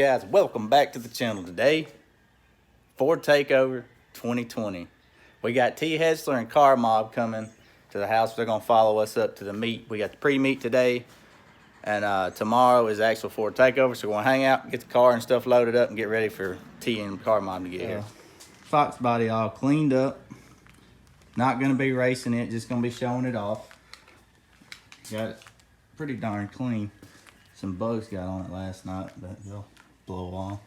guys, welcome back to the channel. Today, Ford Takeover 2020. We got T. Hetzler and Car Mob coming to the house. They're going to follow us up to the meet. We got the pre-meet today, and tomorrow is the actual Ford Takeover. So we're going to hang out, get the car and stuff loaded up, and get ready for T and Car Mob to get here. Fox body all cleaned up. Not going to be racing it, just going to be showing it off. Got it pretty darn clean. Some bugs got on it last night, but they'll blow off.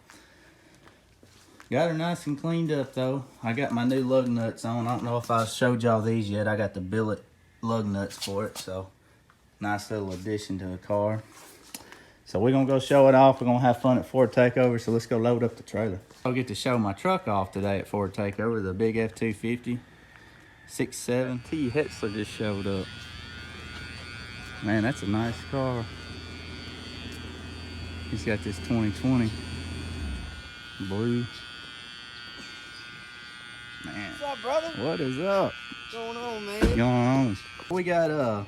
Got her nice and cleaned up though. I got my new lug nuts on. I don't know if I showed y'all these yet. I got the billet lug nuts for it, so nice little addition to the car. So we're gonna go show it off. We're gonna have fun at Ford Takeover, so let's go load up the trailer. I'll get to show my truck off today at Ford Takeover, the big F250 6.7. T. Hetzler just showed up. Man, that's a nice car. He's got this 2020 blue. Man. What's up, brother? What is up? What's going on, man? What's going on? We got,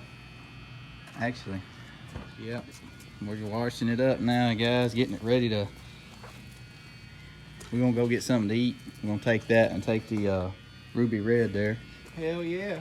actually, yep. We're washing it up now, guys. Getting it ready to, we're gonna go get something to eat. We're gonna take that and take the ruby red there. Hell yeah.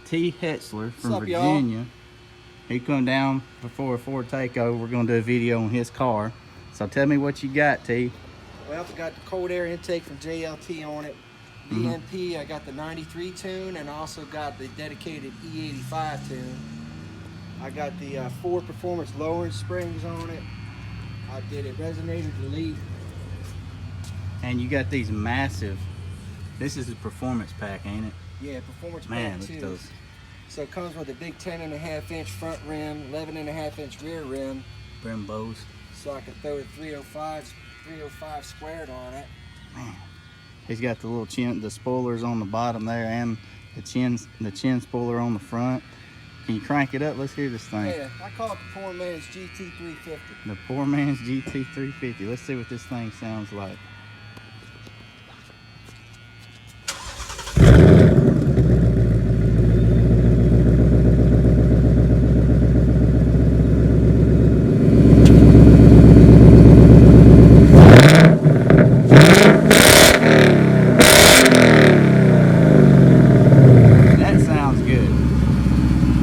T. Hetzler from Virginia. He come down before a Ford Takeover. We're gonna do a video on his car. So tell me what you got, T. Well, I got the cold air intake from JLT on it. BMP, I got the 93 tune, and I also got the dedicated E85 tune. I got the Ford Performance lowering springs on it. I did it resonator delete. And you got these massive, this is the performance pack, ain't it? Yeah, performance Man, pack look too. at those. So it comes with a big 10.5-inch front rim, 11.5-inch rear rim. Brim bows. So I can throw the 305 squared on it. Man, he's got the little chin, the spoilers on the bottom there, and the chin spoiler on the front. Can you crank it up? Let's hear this thing. Yeah, I call it the poor man's GT350. The poor man's GT350. Let's see what this thing sounds like.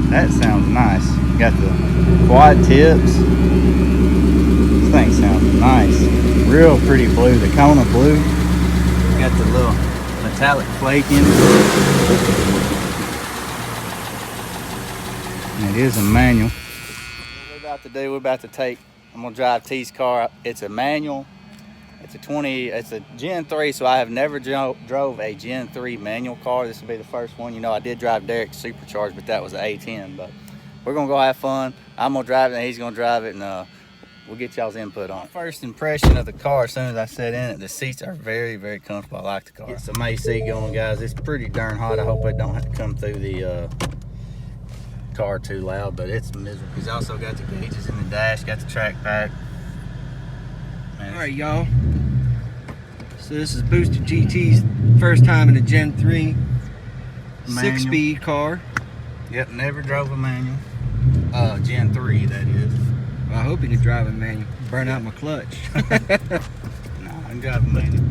That sounds nice. Got the quad tips. This thing sounds nice. Real pretty blue. The Kona blue. Got the little metallic flake in it. And it is a manual. What we're about to do, I'm gonna drive T's car. It's a manual. It's a Gen 3, so I have never drove a Gen 3 manual car. This will be the first one. You know, I did drive Derek's Supercharged, but that was an A10. But we're gonna go have fun. I'm gonna drive it and he's gonna drive it, and we'll get y'all's input on it. First impression of the car, as soon as I sat in it, the seats are very, very comfortable. I like the car. Get some AC going, guys. It's pretty darn hot. I hope it don't have to come through the car too loud, but it's miserable. He's also got the gauges in the dash, got the track pack. Man, all right, y'all. So this is Boosted GT's first time in a Gen 3 6-speed car. Yep, never drove a manual. Gen 3, that is. Well, I hope you can drive a manual. Burn out my clutch. No, I can drive a manual.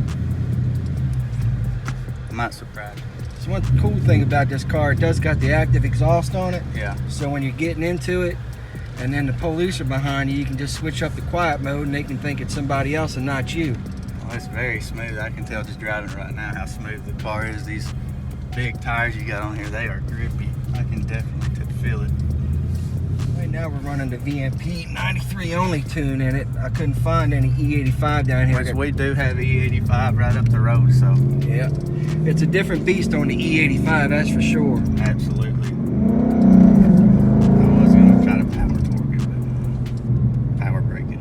I'm not surprised. So one cool thing about this car, it does got the active exhaust on it. Yeah. So when you're getting into it, and then the police are behind you, you can just switch up the quiet mode and they can think it's somebody else and not you. Well, it's very smooth. I can tell just driving it right now how smooth the car is. These big tires you got on here, they are grippy. I can definitely feel it. Right now we're running the VMP 93 only tune in it. I couldn't find any E85 down here. Which we do have E85 right up the road, so. Yeah, it's a different beast on the E85, that's for sure. Absolutely. I was gonna try to power torque it, but power brake it.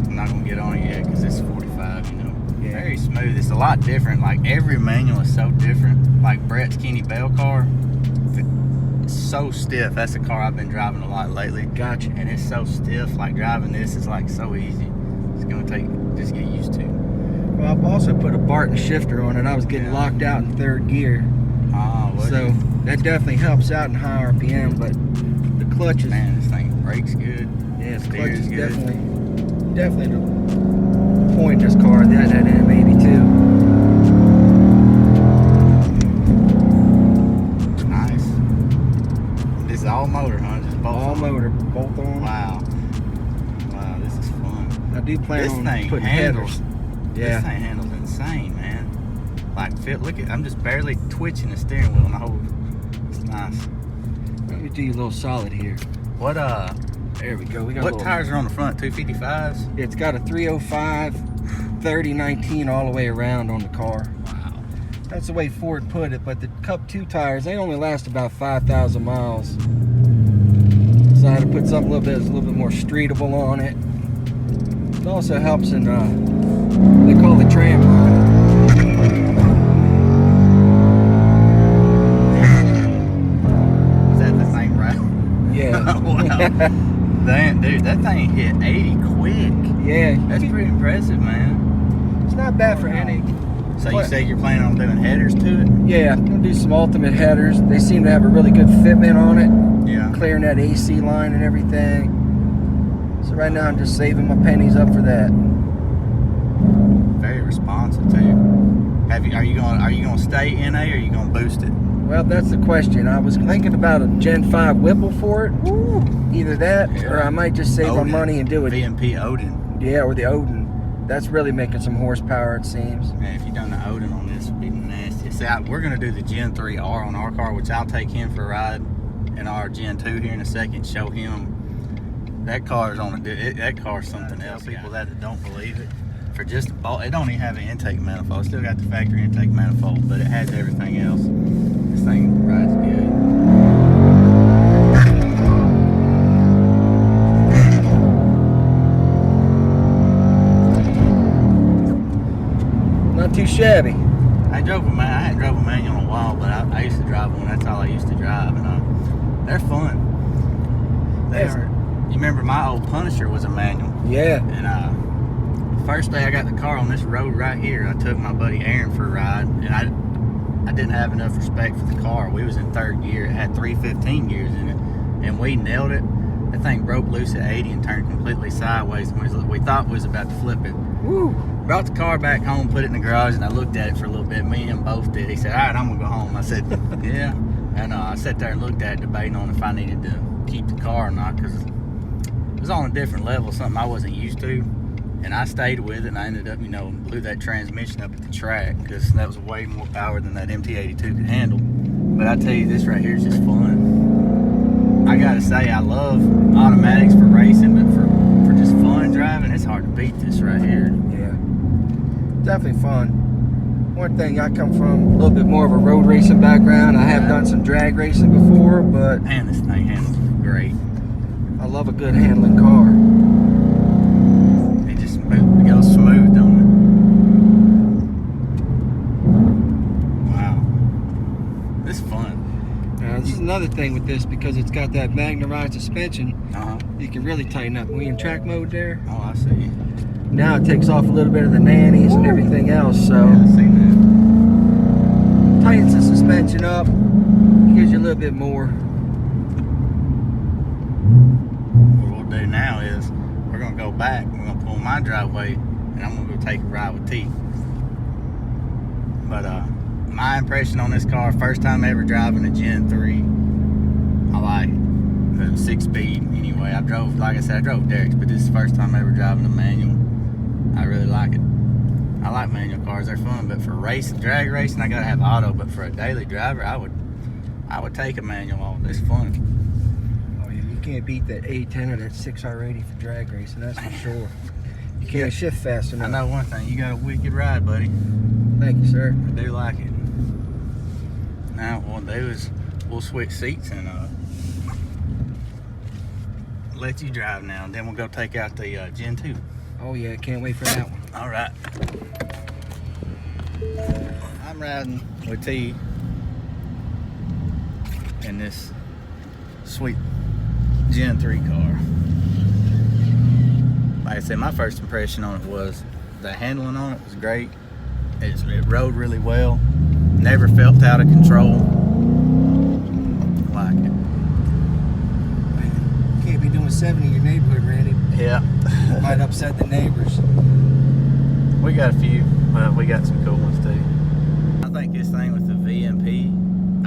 I'm not gonna get on it yet because it's 45, you know. Yeah. Very smooth. It's a lot different. Like every manual is so different. Like Brett's Kenny Bell car, it's so stiff. That's a car I've been driving a lot lately. Gotcha. And it's so stiff. Like driving this is like so easy. It's gonna just get used to. Well, I've also put a Barton shifter on it. I was getting locked out in third gear. Oh, So that definitely helps out in high RPM, but the clutch is, man, this thing brakes good. yeah, the clutch Steers is good. definitely the point in this car, that M82. Nice. This is all motor, huh? Just both All on? motor, both on. Wow. Wow, this is fun. I do plan This on thing putting handles. headers. This Yeah. thing handles insane, man. Like, look at, I'm just barely twitching the steering wheel and the whole, it's nice. Let me do you a little solid here. What, There we go. We got a what little, tires are on the front? 255s? It's got a 305, 3019 all the way around on the car. Wow. That's the way Ford put it, but the Cup 2 tires, they only last about 5,000 miles. So I had to put something a little bit more streetable on it. It also helps in, they call it tram line. Is that the thing, right? Yeah. Wow. Damn, dude, that thing hit 80 quick. Yeah. That's pretty impressive, man. It's not bad for any. So you say you're planning on doing headers to it? Yeah, I'm gonna do some ultimate headers. They seem to have a really good fitment on it. Yeah. Clearing that AC line and everything. So right now I'm just saving my pennies up for that. Very responsive too. Are you gonna stay NA or are you gonna boost it? Well, that's the question. I was thinking about a Gen 5 Whipple for it. Woo. Either that, or I might just save my money and do it. VMP Odin. Yeah, or the Odin. That's really making some horsepower, it seems. Man, if you done the Odin on this, it'd be nasty. See, we're gonna do the Gen 3R on our car, which I'll take him for a ride in our Gen 2 here in a second. Show him that car's on that car's something else. People that don't believe it. For just a ball, it don't even have an intake manifold. Still got the factory intake manifold, but it has everything else. This thing rides good. Not too shabby. I hadn't drove a manual in a while, but I used to drive one. That's all I used to drive, and they're fun. They are. You remember my old Punisher was a manual, Yeah. and first day I got the car on this road right here, I took my buddy Aaron for a ride, and I didn't have enough respect for the car. We was in third gear. It had 315 gears in it, and we nailed it. That thing broke loose at 80 and turned completely sideways. And we thought we was about to flip it. Woo. Brought the car back home, put it in the garage, and I looked at it for a little bit. Me and him both did. He said, all right, I'm going to go home. I said, yeah. And I sat there and looked at it, debating on if I needed to keep the car or not, because it was on a different level, something I wasn't used to. And I stayed with it, and I ended up, blew that transmission up at the track, because that was way more power than that MT82 could handle. But I tell you, this right here is just fun. I gotta say, I love automatics for racing, but for just fun driving, it's hard to beat this right here. Yeah. Definitely fun. One thing, I come from a little bit more of a road racing background. I have done some drag racing before, but Man, this thing handles great. I love a good handling car. It just it goes smooth, don't it? Wow. This is fun. Now, this is another thing with this, because it's got that magnetized suspension, Uh-huh. you can really tighten up. When you're in track mode there, Oh, I see. now it takes off a little bit of the nannies and everything else, so Yeah, I see that. tightens the suspension up, gives you a little bit more. What we'll do now is we're gonna go back. We're gonna pull my driveway, and I'm gonna go take a ride with T. But my impression on this car, first time ever driving a Gen 3, I like it. 6-speed anyway. I drove Derek's, but this is the first time ever driving a manual. I really like it. I like manual cars, they're fun, but for drag racing, I gotta have auto. But for a daily driver, I would I would take a manual off. It's fun. Oh yeah, you can't beat that A10 or that 6R80 for drag racing, that's for sure. You can't shift fast enough. I know one thing, you got a wicked ride, buddy. Thank you, sir. I do like it. Now what we'll do is we'll switch seats and let you drive now, and then we'll go take out the Gen 2. Oh yeah, can't wait for that one. All right. I'm riding with T in this sweet Gen 3 car. Like I said, my first impression on it was the handling on it was great. It rode really well. Never felt out of control. I like it. Man, can't be doing 70 in your neighborhood, Randy. Yeah. Might upset the neighbors. We got a few, but we got some cool ones too. I think this thing with the VMP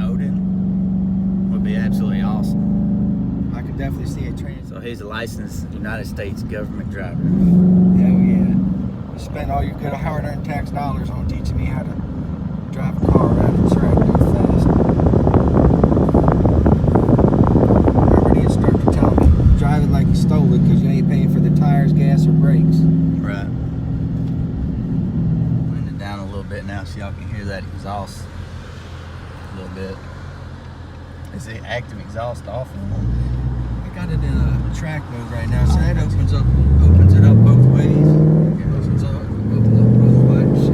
Odin would be absolutely awesome. I could definitely see it trans. So he's a licensed United States government driver. Hell yeah. You spend all your good hard-earned tax dollars on teaching me how to drive a car around the track real fast. Remember the instructor telling me, drive it like you stole it because you ain't paying for the tires, gas, or brakes. Right. Wind it down a little bit now so y'all can hear that exhaust a little bit. Is the active exhaust off? I got it in a track mode right now, so that opens it up both ways. Opens up both ways.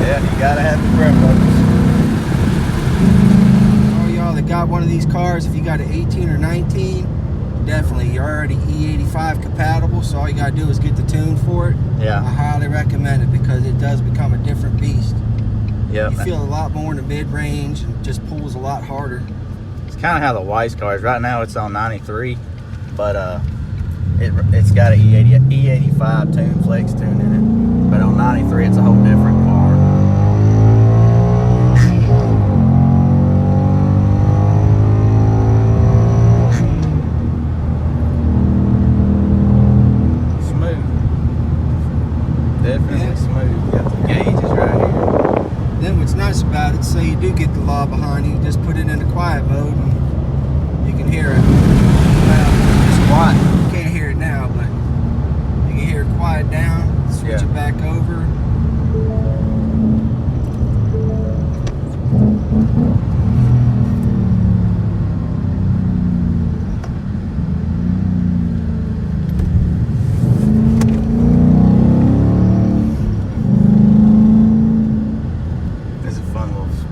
Yeah, you gotta have the grip buckles. All y'all that got one of these cars, if you got an 18 or 19, definitely you're already E85 compatible, so all you gotta do is get the tune for it. Yeah. I highly recommend it because it does become a different beast. Yeah. You feel a lot more in the mid-range and just pulls a lot harder. It's kind of how the Weiss car is. Right now it's on 93, but it's got an E85 tune, flex tune in it. But on 93 it's a whole different car. Definitely smooth. Got the gauges right here. Then what's nice about it, say you do get the law behind you, just put it into quiet mode and you can hear it. Well, it's quiet. You can't hear it now, but you can hear it quiet down, switch it back over.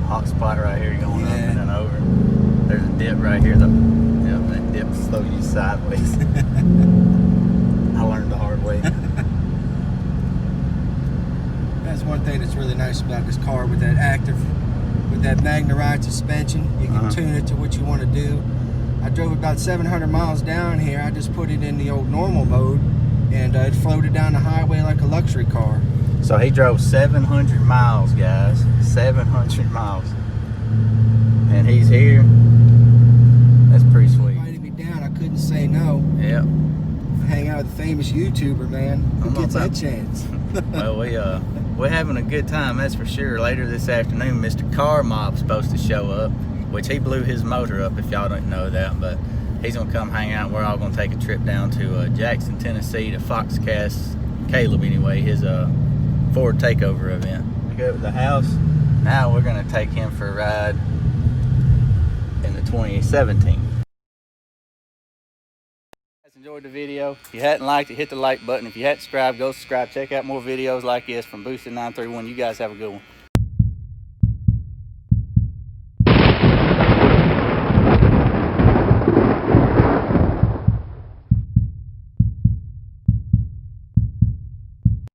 Hot spot right here going up and then over. There's a dip right here. That dip slows you sideways. I learned the hard way. That's one thing that's really nice about this car with that Magna Ride suspension. You can tune it to what you want to do. I drove about 700 miles down here. I just put it in the old normal mode and it floated down the highway like a luxury car. So he drove 700 miles, guys. 700 miles. And he's here. That's pretty sweet. Invited me down, I couldn't say no. Yep. Hang out with a famous YouTuber, man. Who gets that chance? Well, we're having a good time, that's for sure. Later this afternoon, Mr. Car Mob's supposed to show up, which he blew his motor up, if y'all don't know that, but he's gonna come hang out. We're all gonna take a trip down to Jackson, Tennessee to Foxcast, Caleb anyway, his Ford takeover event. We go to the house. Now we're gonna take him for a ride in the 2017. Enjoyed the video. If you hadn't liked it, hit the like button. If you hadn't subscribed, go subscribe. Check out more videos like this from Boosted 931. You guys have a good one.